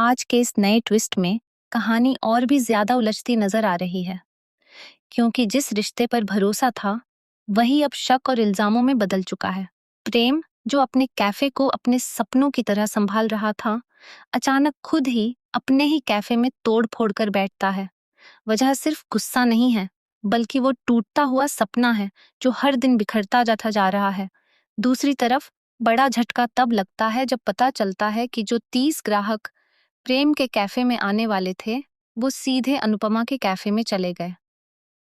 आज के इस नए ट्विस्ट में कहानी और भी ज्यादा उलझती नजर आ रही है, क्योंकि जिस रिश्ते पर भरोसा था वही अब शक और इल्जामों में बदल चुका है। प्रेम, जो अपने कैफे को अपने सपनों की तरह संभाल रहा था, अचानक खुद ही अपने ही कैफे में तोड़ फोड़ कर बैठता है। वजह सिर्फ गुस्सा नहीं है, बल्कि वो टूटता हुआ सपना है जो हर दिन बिखरता जाता जा रहा है। दूसरी तरफ बड़ा झटका तब लगता है जब पता चलता है कि जो 30 ग्राहक प्रेम के कैफे में आने वाले थे, वो सीधे अनुपमा के कैफे में चले गए।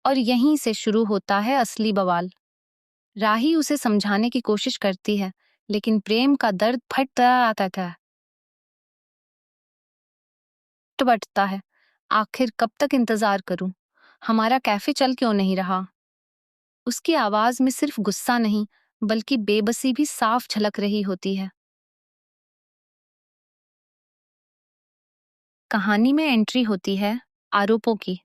और यहीं से शुरू होता है असली बवाल। राही उसे समझाने की कोशिश करती है, लेकिन प्रेम का दर्द फटता आता था, बढ़ता है। आखिर कब तक इंतजार करूं? हमारा कैफे चल क्यों नहीं रहा? उसकी आवाज में सिर्फ गुस्सा नहीं, बल्कि बेबसी भी साफ झलक रही होती है। कहानी में एंट्री होती है आरोपों की।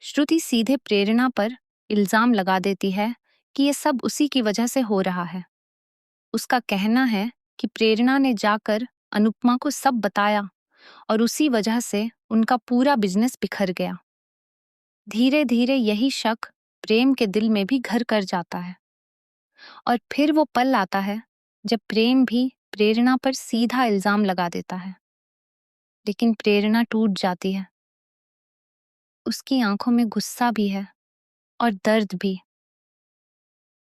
श्रुति सीधे प्रेरणा पर इल्जाम लगा देती है कि ये सब उसी की वजह से हो रहा है। उसका कहना है कि प्रेरणा ने जाकर अनुपमा को सब बताया और उसी वजह से उनका पूरा बिजनेस बिखर गया। धीरे धीरे यही शक प्रेम के दिल में भी घर कर जाता है। और फिर वो पल आता है जब प्रेम भी प्रेरणा पर सीधा इल्जाम लगा देता है। लेकिन प्रेरणा टूट जाती है। उसकी आंखों में गुस्सा भी है और दर्द भी।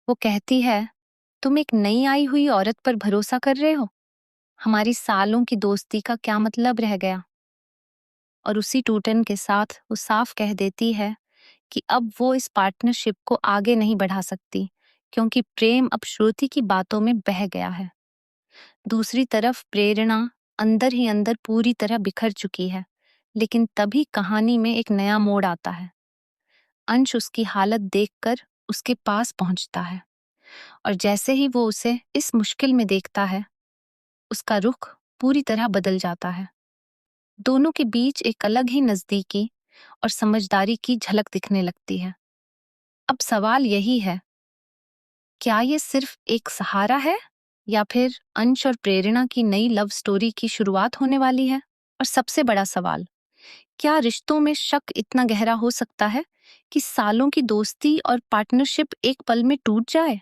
वो कहती है, तुम एक नई आई हुई औरत पर भरोसा कर रहे हो? हमारी सालों की दोस्ती का क्या मतलब रह गया? और उसी टूटन के साथ वो साफ कह देती है कि अब वो इस पार्टनरशिप को आगे नहीं बढ़ा सकती, क्योंकि प्रेम अब श्रुति की बातों में बह गया है। दूसरी तरफ प्रेरणा अंदर ही अंदर पूरी तरह बिखर चुकी है। लेकिन तभी कहानी में एक नया मोड़ आता है। अंश उसकी हालत देखकर उसके पास पहुंचता है, और जैसे ही वो उसे इस मुश्किल में देखता है, उसका रुख पूरी तरह बदल जाता है। दोनों के बीच एक अलग ही नजदीकी और समझदारी की झलक दिखने लगती है। अब सवाल यही है, क्या ये सिर्फ एक सहारा है, या फिर अंश और प्रेरणा की नई लव स्टोरी की शुरुआत होने वाली है? और सबसे बड़ा सवाल, क्या रिश्तों में शक इतना गहरा हो सकता है कि सालों की दोस्ती और पार्टनरशिप एक पल में टूट जाए?